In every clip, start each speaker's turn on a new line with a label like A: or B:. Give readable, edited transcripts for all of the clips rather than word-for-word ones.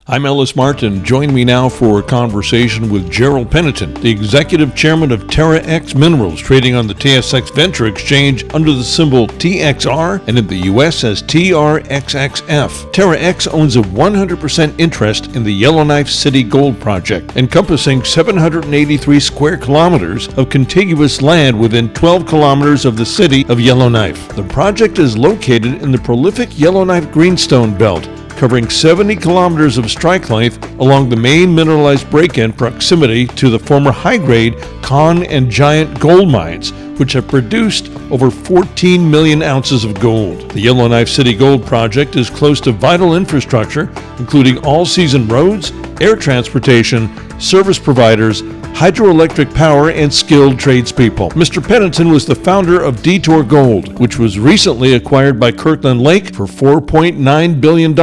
A: I'm Ellis Martin. Join me now for a conversation with Gerald Panneton, the executive chairman of TerraX Minerals, trading on the TSX Venture Exchange under the symbol TXR and in the U.S. as TRXXF. TerraX owns a 100% interest in the Yellowknife City Gold Project, encompassing 783 square kilometers of contiguous land within 12 kilometers of the city of Yellowknife. The project is located in the prolific Yellowknife Greenstone Belt, covering 70 kilometers of strike length along the main mineralized break-in proximity to the former high-grade Con and Giant gold mines, which have produced over 14 million ounces of gold. The Yellowknife City Gold Project is close to vital infrastructure, including all-season roads, air transportation, service providers, hydroelectric power, and skilled tradespeople. Mr. Panneton was the founder of Detour Gold, which was recently acquired by Kirkland Lake for $4.9 billion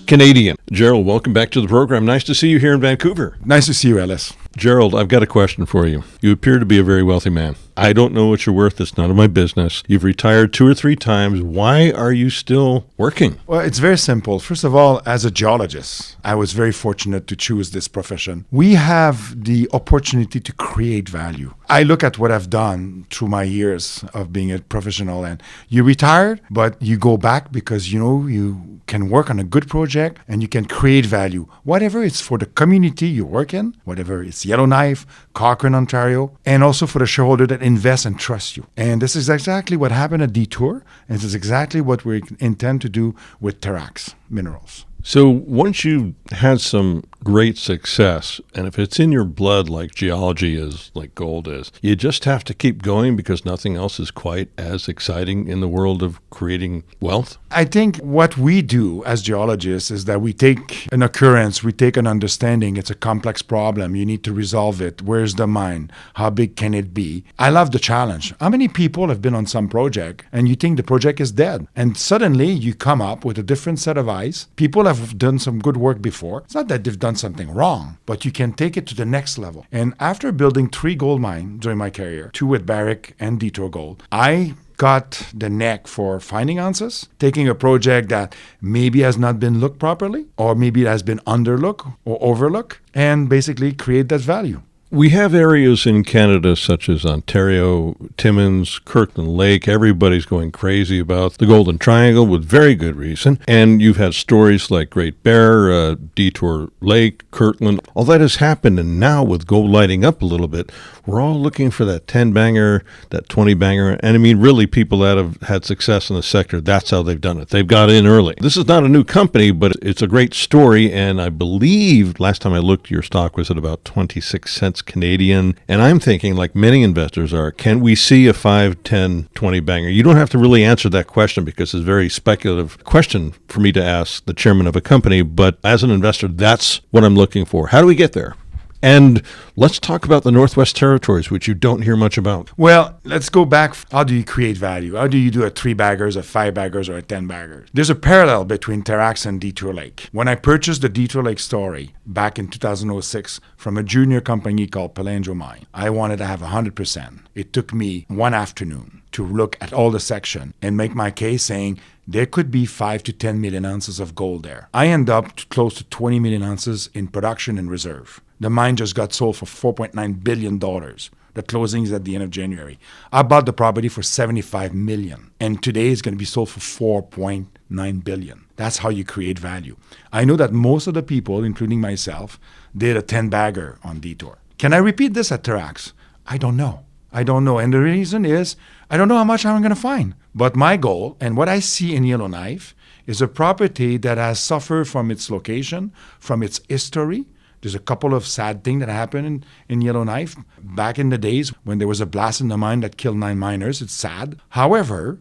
A: Canadian. Gerald, welcome back to the program. Nice to see you here in Vancouver.
B: Nice to see you, Ellis.
A: Gerald, I've got a question for you. You appear to be a very wealthy man. I don't know what you're worth. It's none of my business. You've retired 2 or 3 times. Why are you still working?
B: Well, it's very simple. First of all, as a geologist, I was very fortunate to choose this profession. We have the opportunity to create value. I look at what I've done through my years of being a professional, and you retired, but you go back because you can work on a good project and you can create value. Whatever it's for the community you work in, whatever it's Yellowknife, Cochrane, Ontario, and also for the shareholder that invest and trust you. And this is exactly what happened at Detour, and this is exactly what we intend to do with TerraX Minerals.
A: So once you've had some great success, and if it's in your blood like geology is, like gold is, you just have to keep going because nothing else is quite as exciting in the world of creating wealth?
B: I think what we do as geologists is that we take an occurrence, we take an understanding. It's a complex problem. You need to resolve it. Where's the mine? How big can it be? I love the challenge. How many people have been on some project and you think the project is dead? And suddenly you come up with a different set of eyes. People have done some good work before. It's not that they've done something wrong, but you can take it to the next level. And after building 3 gold mines during my career, 2 with Barrick and Detour Gold, I got the knack for finding answers, taking a project that maybe has not been looked properly, or maybe it has been underlooked or overlooked, and basically create that value.
A: We have areas in Canada such as Ontario, Timmins, Kirkland Lake. Everybody's going crazy about the Golden Triangle with very good reason. And you've had stories like Great Bear, Detour Lake, Kirkland. All that has happened, and now with gold lighting up a little bit, we're all looking for that 10-banger, that 20-banger. And I mean, really, people that have had success in the sector, that's how they've done it. They've got in early. This is not a new company, but it's a great story. And I believe last time I looked, your stock was at about 26 cents Canadian. And I'm thinking, like many investors are, can we see a 5, 10, 20 banger? You don't have to really answer that question because it's a very speculative question for me to ask the chairman of a company. But as an investor, that's what I'm looking for. How do we get there? And let's talk about the Northwest Territories, which you don't hear much about.
B: Well, let's go back. How do you create value? How do you do a 3-baggers, a 5-baggers, or a 10-baggers? There's a parallel between TerraX and Detour Lake. When I purchased the Detour Lake story back in 2006 from a junior company called Palangio Mine, I wanted to have 100%. It took me 1 afternoon to look at all the section and make my case saying there could be 5 to 10 million ounces of gold there. I end up close to 20 million ounces in production and reserve. The mine just got sold for $4.9 billion. The closing is at the end of January. I bought the property for $75 million, and today it's going to be sold for $4.9 billion. That's how you create value. I know that most of the people, including myself, did a 10-bagger on Detour. Can I repeat this at TerraX? I don't know. And the reason is I don't know how much I'm going to find. But my goal and what I see in Yellowknife is a property that has suffered from its location, from its history. There's a couple of sad things that happened in Yellowknife back in the days when there was a blast in the mine that killed 9 miners. It's sad. However,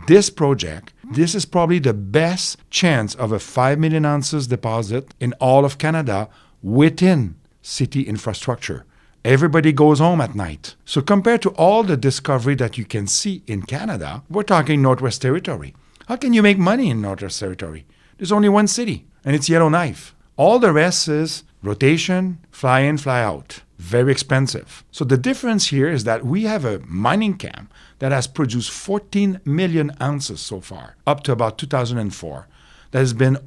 B: this project, this is probably the best chance of a 5 million ounces deposit in all of Canada within city infrastructure. Everybody goes home at night. So compared to all the discovery that you can see in Canada, we're talking Northwest Territory. How can you make money in Northwest Territory? There's only one city, and it's Yellowknife. All the rest is rotation, fly in, fly out. Very expensive. So the difference here is that we have a mining camp that has produced 14 million ounces so far, up to about 2004, that has been,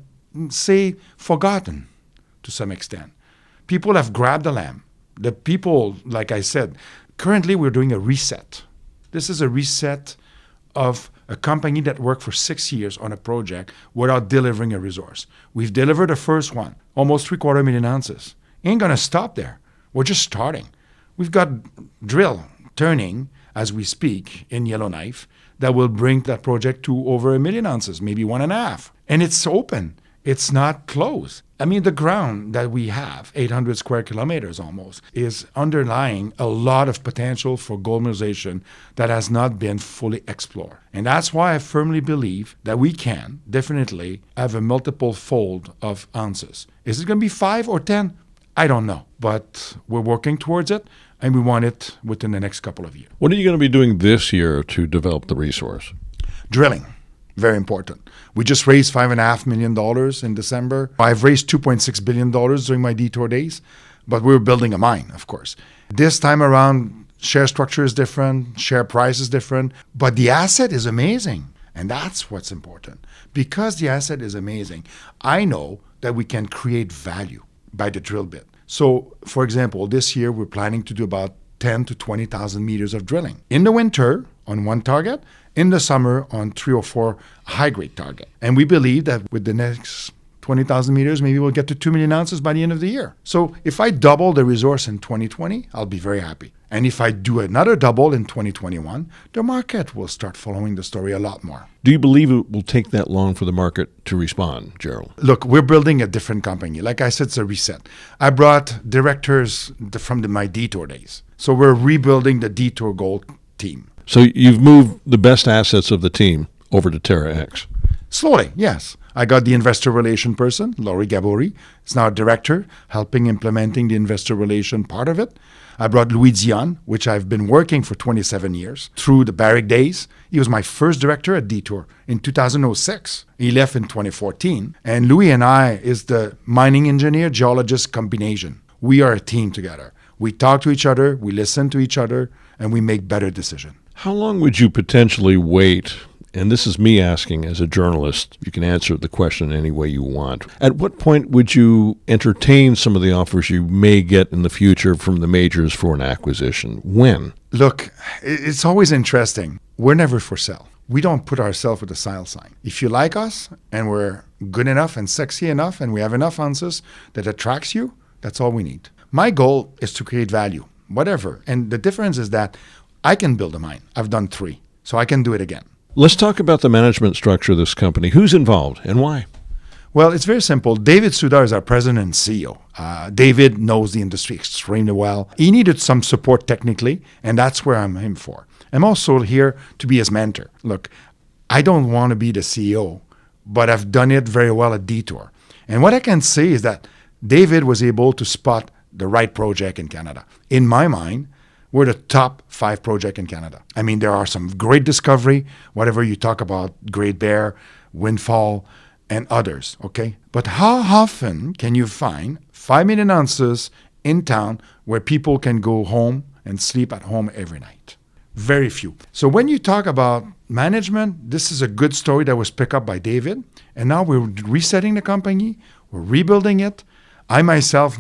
B: say, forgotten. to some extent. People have grabbed the lamb. The people, like I said, currently we're doing a reset. This is a reset of a company that worked for 6 years on a project without delivering a resource. We've delivered the first one, almost 750,000 ounces. Ain't going to stop there. We're just starting. We've got drill turning as we speak in Yellowknife that will bring that project to over 1 million ounces, maybe 1.5. And it's open. It's not closed. I mean, the ground that we have, 800 square kilometers almost, is underlying a lot of potential for gold mineralization that has not been fully explored. And that's why I firmly believe that we can definitely have a multiple fold of ounces. Is it going to be 5 or 10? I don't know. But we're working towards it, and we want it within the next couple of years.
A: What are you going to be doing this year to develop the resource?
B: Drilling. Very important. We just raised $5.5 million in December. I've raised $2.6 billion during my Detour days, but we're building a mine, of course. This time around, share structure is different, share price is different, but the asset is amazing. And that's what's important. Because the asset is amazing, I know that we can create value by the drill bit. So, for example, this year we're planning to do about 10 to 20,000 meters of drilling. In the winter, on one target, in the summer on 3 or 4 high-grade target. And we believe that with the next 20,000 meters, maybe we'll get to 2 million ounces by the end of the year. So if I double the resource in 2020, I'll be very happy. And if I do another double in 2021, the market will start following the story a lot more.
A: Do you believe it will take that long for the market to respond, Gerald?
B: Look, we're building a different company. Like I said, it's a reset. I brought directors from my Detour days. So we're rebuilding the Detour Gold team.
A: So you've moved the best assets of the team over to TerraX.
B: Slowly, yes. I got the investor relation person, Laurie Gabori. It's now a director, helping implementing the investor relation part of it. I brought Louis Dion, which I've been working for 27 years, through the Barrick days. He was my first director at Detour in 2006. He left in 2014. And Louis and I is the mining engineer geologist combination. We are a team together. We talk to each other, we listen to each other, and we make better decisions.
A: How long would you potentially wait? And this is me asking as a journalist. You can answer the question any way you want. At what point would you entertain some of the offers you may get in the future from the majors for an acquisition? When?
B: Look, it's always interesting. We're never for sale. We don't put ourselves with a sale sign. If you like us and we're good enough and sexy enough and we have enough ounces that attracts you, that's all we need. My goal is to create value, whatever. And the difference is that I can build a mine. I've done 3, so I can do it again.
A: Let's talk about the management structure of this company. Who's involved and why?
B: Well, it's very simple. David Sudar is our president and CEO. David knows the industry extremely well. He needed some support technically, and that's where I'm him for. I'm also here to be his mentor. Look, I don't want to be the CEO, but I've done it very well at Detour. And what I can say is that David was able to spot the right project in Canada. In my mind, we're the top 5 project in Canada. I mean, there are some great discovery, whatever you talk about, Great Bear, Windfall, and others, okay? But how often can you find 5 million ounces in town where people can go home and sleep at home every night? Very few. So when you talk about management, this is a good story that was picked up by David. And now we're resetting the company. We're rebuilding it. I myself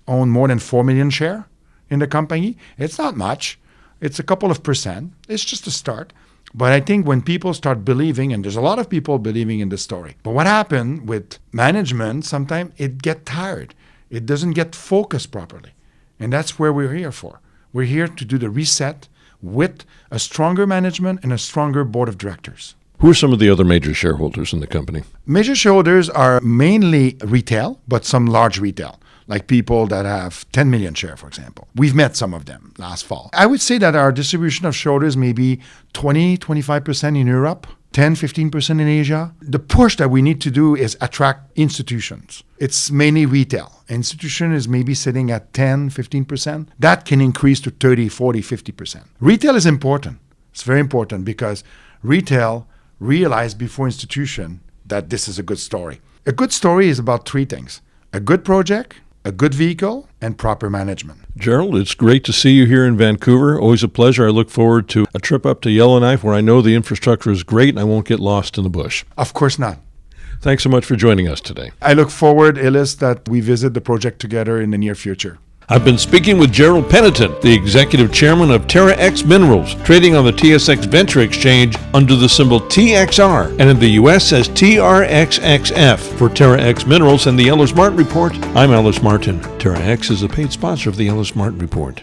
B: own more than 4 million shares in the company. It's not much. It's a couple of percent. It's just a start. But I think when people start believing, and there's a lot of people believing in the story, but what happened with management, sometimes it gets tired. It doesn't get focused properly. And that's where we're here for. We're here to do the reset with a stronger management and a stronger board of directors.
A: Who are some of the other major shareholders in the company?
B: Major shareholders are mainly retail, but some large retail, like people that have 10 million shares, for example. We've met some of them last fall. I would say that our distribution of shareholders may be 20-25% in Europe, 10-15% in Asia. The push that we need to do is attract institutions. It's mainly retail. Institution is maybe sitting at 10-15%. That can increase to 30, 40, 50%. Retail is important. It's very important because retail realize before institution that this is a good story. A good story is about 3 things: a good project, a good vehicle, and proper management.
A: Gerald, it's great to see you here in Vancouver. Always a pleasure. I look forward to a trip up to Yellowknife where I know the infrastructure is great and I won't get lost in the bush.
B: Of course not.
A: Thanks so much for joining us today.
B: I look forward, Ellis, that we visit the project together in the near future.
A: I've been speaking with Gerald Panneton, the executive chairman of TerraX Minerals, trading on the TSX Venture Exchange under the symbol TXR, and in the U.S. as TRXXF. For TerraX Minerals and the Ellis Martin Report, I'm Ellis Martin. TerraX is a paid sponsor of the Ellis Martin Report.